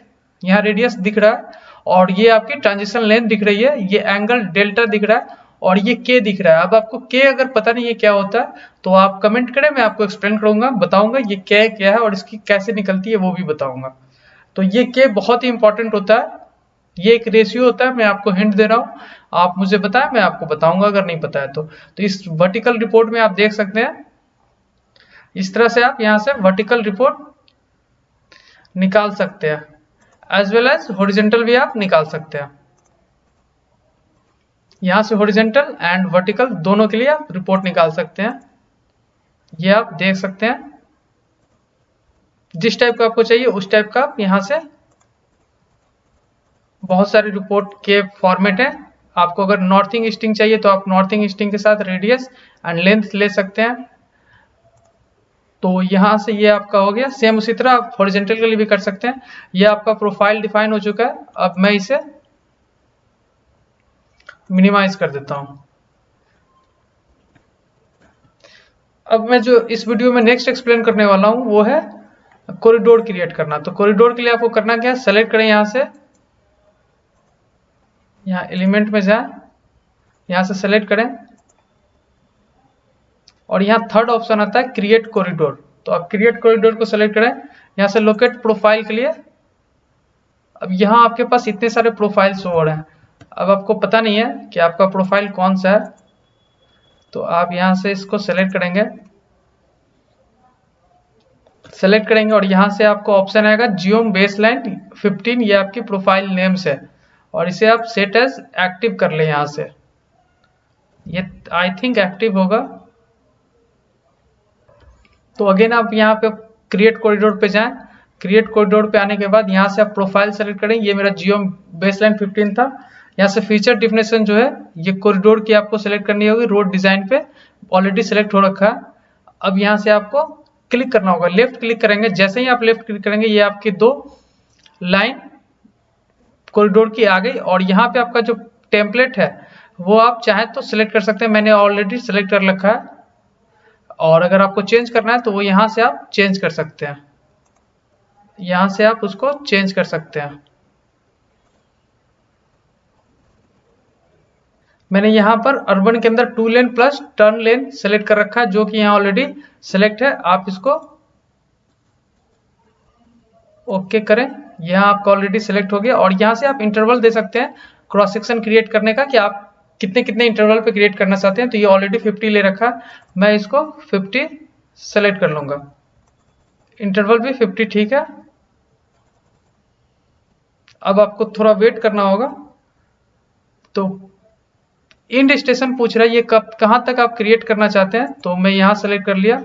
यहाँ रेडियस दिख रहा है और ये आपकी ट्रांजिशन लेंथ दिख रही है, ये एंगल डेल्टा दिख रहा है और ये के दिख रहा है। अब आपको के अगर पता नहीं है क्या होता है तो आप कमेंट करें, मैं आपको एक्सप्लेन करूंगा, बताऊंगा ये के क्या है और इसकी कैसे निकलती है वो भी बताऊंगा। तो ये के बहुत ही इंपॉर्टेंट होता है, ये एक रेशियो होता है, मैं आपको हिंट दे रहा हूं, आप मुझे बताएं, मैं आपको बताऊंगा अगर नहीं पता है तो। इस वर्टिकल रिपोर्ट में आप देख सकते हैं, इस तरह से आप यहां से वर्टिकल रिपोर्ट निकाल सकते हैं, एज वेल एज हॉरिजॉन्टल भी आप निकाल सकते हैं। यहां से हॉरिजॉन्टल एंड वर्टिकल दोनों के लिए आप रिपोर्ट निकाल सकते हैं। ये आप देख सकते हैं, जिस टाइप का आपको चाहिए उस टाइप का आप यहां से, बहुत सारे रिपोर्ट के फॉर्मेट है। आपको अगर नॉर्थिंग ईस्टिंग चाहिए तो आप नॉर्थिंग ईस्टिंग के साथ रेडियस एंड लेंथ ले सकते हैं। तो यहां से ये आपका हो गया। सेम उसी तरह आप हॉरिजॉन्टल के लिए भी कर सकते हैं। ये आपका प्रोफाइल डिफाइन हो चुका है। अब मैं इसे मिनिमाइज कर देता हूं। अब मैं जो इस वीडियो में नेक्स्ट एक्सप्लेन करने वाला हूं वो है कॉरिडोर क्रिएट करना। तो कॉरिडोर के लिए आपको करना क्या है, सेलेक्ट करें, यहां से यहाँ एलिमेंट में जाएं, यहां से सेलेक्ट करें और यहाँ थर्ड ऑप्शन आता है क्रिएट कॉरिडोर। तो आप क्रिएट कॉरिडोर को सेलेक्ट करें, यहाँ से लोकेट प्रोफाइल के लिए। अब यहाँ आपके पास इतने सारे प्रोफाइल शो हो रहे हैं, अब आपको पता नहीं है कि आपका प्रोफाइल कौन सा है, तो आप यहाँ से इसको सेलेक्ट करेंगे और यहाँ से आपको ऑप्शन आएगा जियोम बेसलाइन 15, ये आपकी प्रोफाइल नेम्स है और इसे आप सेट एज एक्टिव कर ले। यहाँ से ये आई थिंक एक्टिव होगा। तो अगेन आप यहाँ पे क्रिएट कॉरिडोर पे जाएं, क्रिएट कॉरिडोर पे आने के बाद यहाँ से आप प्रोफाइल सेलेक्ट करें। ये मेरा जियोम बेसलाइन 15 था। यहाँ से फीचर डिफिनेशन जो है ये कॉरिडोर की आपको सेलेक्ट करनी होगी, रोड डिजाइन पे ऑलरेडी सेलेक्ट हो रखा है। अब यहाँ से आपको क्लिक करना होगा, लेफ्ट क्लिक करेंगे। जैसे ही आप लेफ्ट क्लिक करेंगे ये आपकी 2 लाइन कॉरिडोर की आ गई और यहाँ पे आपका जो टेम्पलेट है वो आप चाहे तो सिलेक्ट कर सकते हैं, मैंने ऑलरेडी सिलेक्ट कर रखा है। और अगर आपको चेंज करना है तो वो यहाँ से आप चेंज कर सकते हैं, यहाँ से आप उसको चेंज कर सकते हैं। मैंने यहाँ पर अर्बन के अंदर 2 लेन प्लस टर्न लेन सेलेक्ट कर रखा है, जो कि यहाँ ऑलरेडी सेलेक्ट है। आप इसको ओके करें, यहाँ आपका ऑलरेडी सेलेक्ट हो गया। और यहाँ से आप इंटरवल दे सकते हैं क्रॉस सेक्शन क्रिएट करने का कि आप कितने कितने इंटरवल पे क्रिएट करना चाहते हैं। तो ये ऑलरेडी 50 ले रखा है, मैं इसको 50 सेलेक्ट कर लूंगा। इंटरवल भी 50 ठीक है। अब आपको थोड़ा वेट करना होगा। तो इंड स्टेशन पूछ रहा है ये कब कहां तक आप क्रिएट करना चाहते हैं, तो मैं यहां सेलेक्ट कर लिया।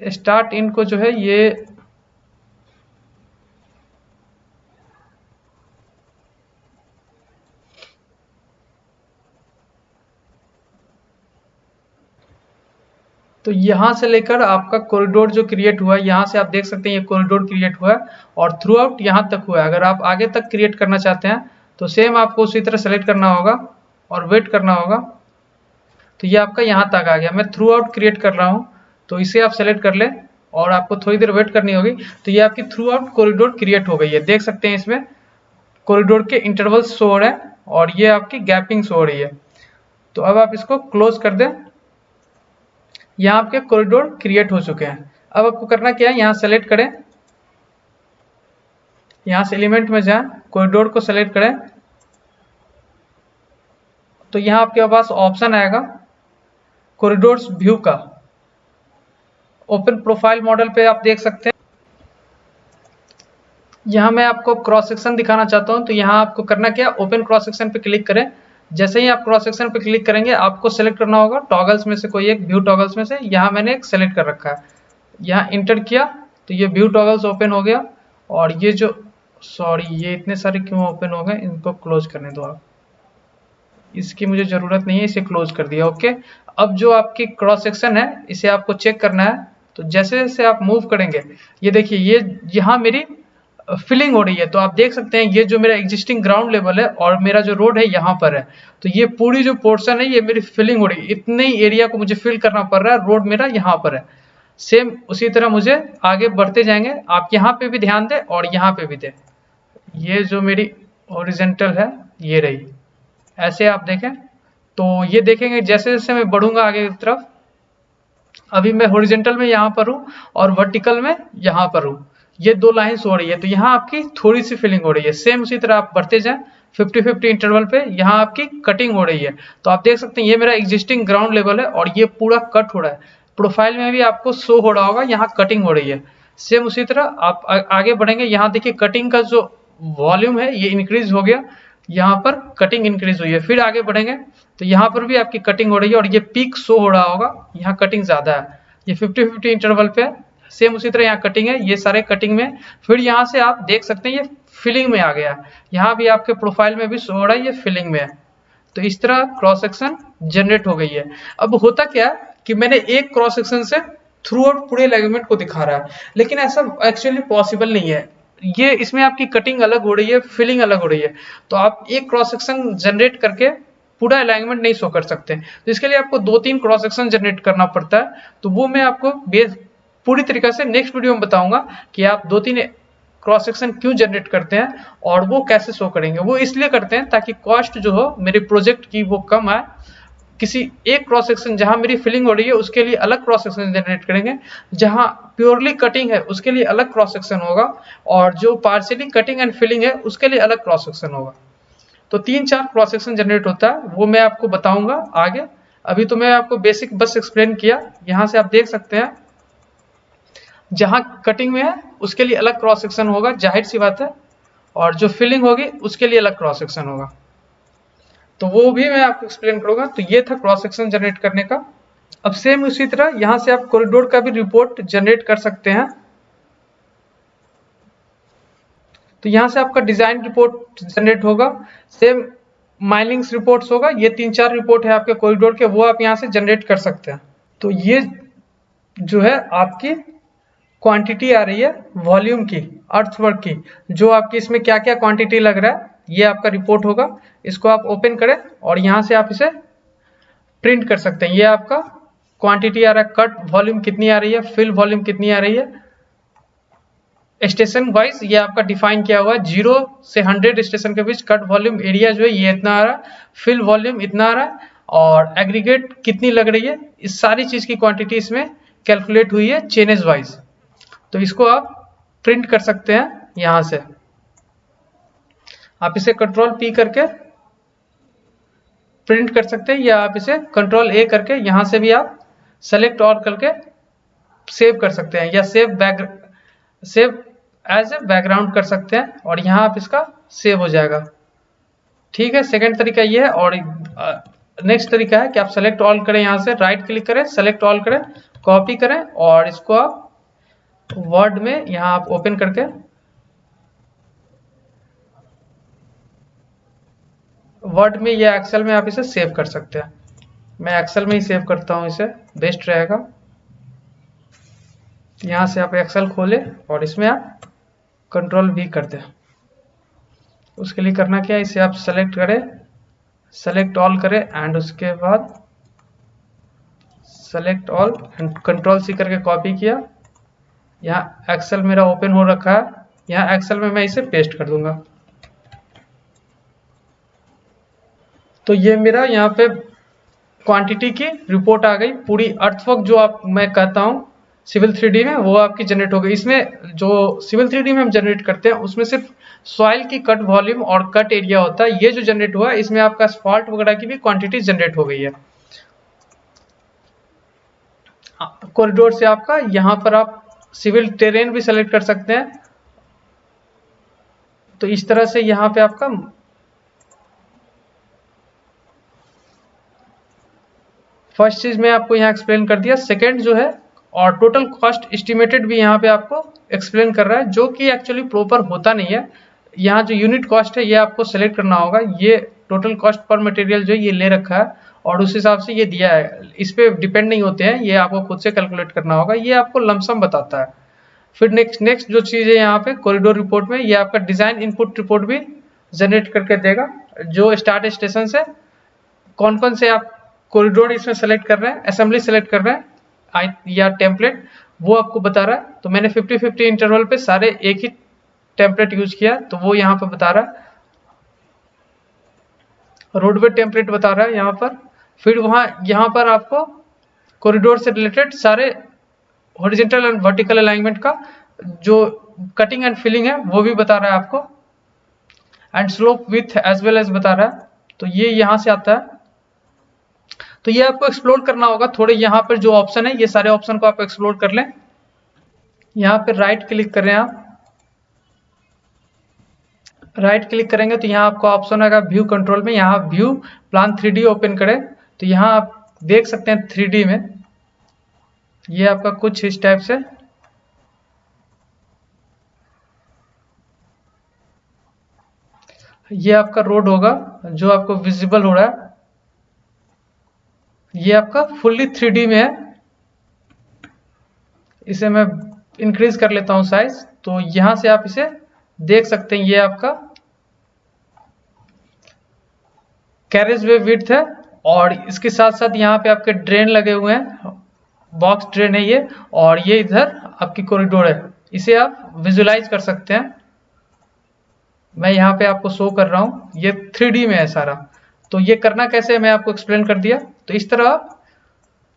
स्टार्ट इन को जो है ये तो यहां से लेकर आपका कॉरिडोर जो क्रिएट हुआ है, यहां से आप देख सकते हैं ये कॉरिडोर क्रिएट हुआ है और थ्रू आउट यहां तक हुआ है। अगर आप आगे तक क्रिएट करना चाहते हैं तो सेम आपको उसी तरह सेलेक्ट करना होगा और वेट करना होगा। तो ये आपका यहां तक आ गया। मैं थ्रू आउट क्रिएट कर रहा हूं, तो इसे आप सेलेक्ट कर लें और आपको थोड़ी देर वेट करनी होगी। तो ये आपकी थ्रू आउट कॉरिडोर क्रिएट हो गई है। देख सकते हैं इसमें कॉरिडोर के इंटरवल्स शो हो रहे हैं और ये आपकी गैपिंग शो हो रही है। तो अब आप इसको क्लोज कर दें। यहाँ आपके कॉरिडोर क्रिएट हो चुके हैं। अब आपको करना क्या है, यहाँ सेलेक्ट करें, यहाँ से एलिमेंट में जाएं, कॉरिडोर को सेलेक्ट करें। तो यहाँ आपके पास ऑप्शन आएगा कॉरिडोर्स व्यू का। ओपन प्रोफाइल मॉडल पे आप देख सकते हैं। यहाँ मैं आपको क्रॉस सेक्शन दिखाना चाहता हूँ। तो यहाँ आपको करना क्या, ओपन क्रॉस सेक्शन पे क्लिक करें। जैसे ही आप क्रॉस सेक्शन पे क्लिक करेंगे आपको सेलेक्ट करना होगा टॉगल्स में से कोई एक, व्यू टॉगल्स में से। यहाँ मैंने एक सेलेक्ट कर रखा है, यहाँ इंटर किया तो ये व्यू टॉगल्स ओपन हो गया। और ये जो ये इतने सारे क्यों ओपन हो गए, इनको क्लोज करने दो आप, इसकी मुझे जरूरत नहीं है, इसे क्लोज कर दिया। ओके, अब जो आपकी क्रॉस सेक्शन है इसे आपको चेक करना है। तो जैसे जैसे आप मूव करेंगे, ये देखिए ये यहाँ मेरी फिलिंग हो रही है। तो आप देख सकते हैं ये जो मेरा एग्जिस्टिंग ग्राउंड लेवल है और मेरा जो रोड है यहाँ पर है। तो ये पूरी जो पोर्शन है ये मेरी फिलिंग हो रही है। इतने ही एरिया को मुझे फिल करना पड़ रहा है, रोड मेरा यहाँ पर है। सेम उसी तरह मुझे आगे बढ़ते जाएंगे। आप यहाँ पे भी ध्यान दें और यहाँ पे भी दें। ये जो मेरी हॉरिजॉन्टल है ये रही, ऐसे आप देखें। तो ये देखेंगे जैसे जैसे मैं बढ़ूंगा आगे की तरफ, अभी मैं हॉरिजॉन्टल में यहाँ पर हूँ और वर्टिकल में यहाँ पर हूँ, ये दो लाइन्स हो रही है। तो यहाँ आपकी थोड़ी सी फिलिंग हो रही है। सेम उसी तरह आप बढ़ते जाएं 50-50 इंटरवल पे, यहाँ आपकी कटिंग हो रही है। तो आप देख सकते हैं ये मेरा एग्जिस्टिंग ग्राउंड लेवल है और ये पूरा कट हो रहा है। प्रोफाइल में भी आपको शो हो रहा होगा, यहाँ कटिंग हो रही है। सेम उसी तरह आप आगे बढ़ेंगे, यहाँ देखिए कटिंग का जो वॉल्यूम है ये इंक्रीज हो गया, यहाँ पर कटिंग इंक्रीज हुई है। फिर आगे बढ़ेंगे तो यहाँ पर भी आपकी कटिंग हो रही है और ये पीक शो हो रहा होगा, यहाँ कटिंग ज्यादा है। ये 50-50 इंटरवल पे है। सेम उसी तरह यहाँ कटिंग है, ये सारे कटिंग में। फिर यहाँ से आप देख सकते हैं ये फिलिंग में आ गया, यहाँ भी आपके प्रोफाइल में भी शो हो रहा है, ये फिलिंग में है। तो इस तरह क्रॉस सेक्शन जनरेट हो गई है। अब होता क्या कि मैंने एक क्रॉस सेक्शन से थ्रू आउट पूरे एलिमेंट को दिखा रहा है, लेकिन ऐसा एक्चुअली पॉसिबल नहीं है। ये इसमें आपकी कटिंग अलग हो रही है, फिलिंग अलग हो रही है। तो आप एक क्रॉस सेक्शन जनरेट करके पूरा अलाइनमेंट नहीं शो कर सकते। तो इसके लिए आपको 2-3 क्रॉस सेक्शन जनरेट करना पड़ता है। तो वो मैं आपको पूरी तरीके से नेक्स्ट वीडियो में बताऊंगा कि आप 2-3 क्रॉस सेक्शन क्यों जनरेट करते हैं और वो कैसे शो करेंगे। वो इसलिए करते हैं ताकि कॉस्ट जो हो मेरे प्रोजेक्ट की वो कम आए। किसी एक क्रॉस सेक्शन जहां मेरी फिलिंग हो रही है उसके लिए अलग क्रॉस सेक्शन जनरेट करेंगे, जहां प्योरली कटिंग है उसके लिए अलग क्रॉस सेक्शन होगा, और जो पार्शियली कटिंग एंड फिलिंग है उसके लिए अलग क्रॉस सेक्शन होगा। तो 3-4 क्रॉस सेक्शन जनरेट होता है, वो मैं आपको बताऊंगा आगे। अभी तो मैं आपको बेसिक बस एक्सप्लेन किया। यहाँ से आप देख सकते हैं जहां कटिंग में है उसके लिए अलग क्रॉस सेक्शन होगा, जाहिर सी बात है, और जो फिलिंग होगी उसके लिए अलग क्रॉस सेक्शन होगा। तो वो भी मैं आपको एक्सप्लेन करूंगा। तो ये था क्रॉस सेक्शन जनरेट करने का। अब सेम उसी तरह यहाँ से आप कॉरिडोर का भी रिपोर्ट जनरेट कर सकते हैं। तो यहाँ से आपका डिजाइन रिपोर्ट जनरेट होगा, सेम माइलिंग्स रिपोर्ट्स होगा। ये 3-4 रिपोर्ट है आपके कॉरिडोर के, वो आप यहाँ से जनरेट कर सकते हैं। तो ये जो है आपकी क्वांटिटी आ रही है वॉल्यूम की, अर्थवर्क की, जो आपकी इसमें क्या क्या क्वांटिटी लग रहा है ये आपका रिपोर्ट होगा। इसको आप ओपन करें और यहाँ से आप इसे प्रिंट कर सकते हैं। ये आपका क्वांटिटी आ रहा है, कट वॉल्यूम कितनी आ रही है, फिल वॉल्यूम कितनी आ रही है, स्टेशन वाइज ये आपका डिफाइन किया हुआ है। 0 से 100 स्टेशन के बीच कट वॉल्यूम एरिया जो है ये इतना आ रहा है, फिल वॉल्यूम इतना आ रहा है, और एग्रीगेट कितनी लग रही है, इस सारी चीज की क्वांटिटी इसमें कैलकुलेट हुई है चेनेज वाइज। तो इसको आप प्रिंट कर सकते हैं यहाँ से। आप इसे कंट्रोल पी करके प्रिंट कर सकते हैं, या आप इसे कंट्रोल ए करके यहां से भी आप सेलेक्ट ऑल करके सेव कर सकते हैं, या सेव एज ए बैकग्राउंड कर सकते हैं और यहाँ आप इसका सेव हो जाएगा। ठीक है, सेकंड तरीका ये है। और नेक्स्ट तरीका है कि आप सेलेक्ट ऑल करें, यहाँ से राइट क्लिक करें, सेलेक्ट ऑल करें, कॉपी करें और इसको आप वर्ड में यहाँ आप ओपन करके वर्ड में या एक्सेल में आप इसे सेव कर सकते हैं। मैं एक्सेल में ही सेव करता हूँ, इसे बेस्ट रहेगा। यहाँ से आप एक्सेल खोलें और इसमें आप कंट्रोल वी कर दें। उसके लिए करना क्या है, इसे आप सेलेक्ट करें, सेलेक्ट ऑल करें एंड उसके बाद select all and control C करके कॉपी किया। यहाँ एक्सेल मेरा ओपन हो रखा है, यहाँ एक्सेल में मैं इसे पेस्ट कर दूंगा। तो ये मेरा यहाँ पे क्वांटिटी की रिपोर्ट आ गई। पूरी अर्थवर्क जो आप मैं कहता हूँ सिविल 3D में, वो आपकी जनरेट हो गई। इसमें जो सिविल 3D में हम जनरेट करते हैं उसमें सिर्फ सॉइल की कट वॉल्यूम और कट एरिया होता है। ये जो जनरेट हुआ है इसमें आपका असफाल्ट वगैरह की भी क्वांटिटी जनरेट हो गई है। कॉरिडोर से आपका यहाँ पर आप सिविल टेरेन भी सेलेक्ट कर सकते हैं। तो इस तरह से यहाँ पे आपका फर्स्ट चीज मैं आपको यहाँ एक्सप्लेन कर दिया। सेकंड जो है, और टोटल कॉस्ट एस्टिमेटेड भी यहाँ पे आपको एक्सप्लेन कर रहा है, जो कि एक्चुअली प्रॉपर होता नहीं है। यहाँ जो यूनिट कॉस्ट है ये आपको सेलेक्ट करना होगा। ये टोटल कॉस्ट पर मटेरियल जो ये ले रखा है और उस हिसाब से ये दिया है, इस पे डिपेंड नहीं होते हैं, ये आपको खुद से कैलकुलेट करना होगा। ये आपको लमसम बताता है। फिर नेक्स्ट जो चीज़ है यहाँ पे कॉरिडोर रिपोर्ट में, ये आपका डिजाइन इनपुट रिपोर्ट भी जनरेट करके देगा। जो स्टार्ट स्टेशन से कौन कौन से आप कॉरिडोर इसमें सेलेक्ट कर रहे हैं, असेंबली सेलेक्ट कर रहे हैं या टेम्पलेट, वो आपको बता रहा है। तो मैंने 50-50 इंटरवल पे सारे एक ही टेम्पलेट यूज किया, तो वो यहाँ पे बता रहा है। रोडवे टेम्पलेट बता रहा है यहाँ पर। फिर यहाँ पर आपको कॉरिडोर से रिलेटेड सारे हॉरिजॉन्टल एंड वर्टिकल अलाइनमेंट का जो कटिंग एंड फिलिंग है वो भी बता रहा है आपको, and slope with as well as बता रहा है। तो ये यहाँ से आता है। तो ये आपको एक्सप्लोर करना होगा थोड़े। यहाँ पर जो ऑप्शन है ये सारे ऑप्शन को आप एक्सप्लोर कर लें। यहाँ पे राइट क्लिक करें, आप राइट क्लिक करेंगे तो यहाँ आपका ऑप्शन आएगा व्यू कंट्रोल में। यहाँ व्यू प्लान 3D ओपन करें, तो यहाँ आप देख सकते हैं 3D में ये आपका कुछ इस टाइप से ये आपका रोड होगा जो आपको विजिबल हो रहा है। ये आपका फुल्ली 3D में है। इसे मैं इंक्रीज कर लेता हूं साइज, तो यहां से आप इसे देख सकते हैं। ये आपका कैरेज वे विड्थ है और इसके साथ साथ यहाँ पे आपके ड्रेन लगे हुए हैं, बॉक्स ड्रेन है ये, और ये इधर आपकी कॉरिडोर है। इसे आप विजुलाइज कर सकते हैं। मैं यहाँ पे आपको शो कर रहा हूँ, ये 3D में है सारा। तो ये करना कैसे है मैं आपको एक्सप्लेन कर दिया। तो इस तरह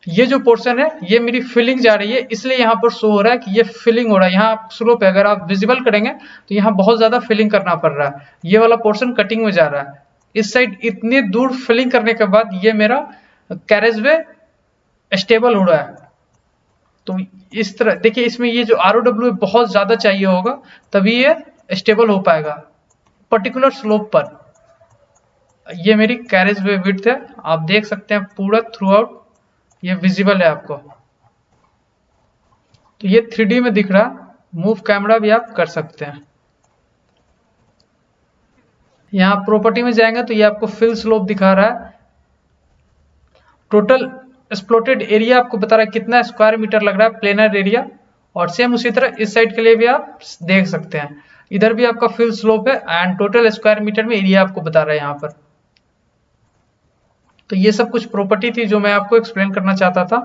ये जो पोर्शन है ये मेरी फिलिंग जा रही है, इसलिए यहाँ पर शो हो रहा है कि ये फिलिंग हो रहा है। यहाँ स्लोप है, अगर आप विजिबल करेंगे तो यहाँ बहुत ज्यादा फिलिंग करना पड़ रहा है। ये वाला पोर्शन कटिंग में जा रहा है। इस साइड इतनी दूर फिलिंग करने के बाद ये मेरा कैरेज वे स्टेबल हो रहा है। तो इस तरह देखिए, इसमें ये जो ROW बहुत ज्यादा चाहिए होगा तभी ये स्टेबल हो पाएगा पर्टिकुलर स्लोप पर। ये मेरी कैरेज वे विड्थ है, आप देख सकते हैं पूरा थ्रू आउट ये विजिबल है आपको। तो ये 3D में दिख रहा। मूव कैमरा भी आप कर सकते हैं। यहाँ प्रॉपर्टी में जाएंगे तो ये आपको फिल स्लोप दिखा रहा है। टोटल एक्सप्लोटेड एरिया आपको बता रहा है कितना स्क्वायर मीटर लग रहा है प्लेनर एरिया। और सेम उसी तरह इस साइड के लिए भी आप देख सकते हैं, इधर भी आपका फिल स्लोप है एंड टोटल स्क्वायर मीटर में एरिया आपको बता रहा है यहाँ पर। तो ये सब कुछ प्रॉपर्टी थी जो मैं आपको एक्सप्लेन करना चाहता था।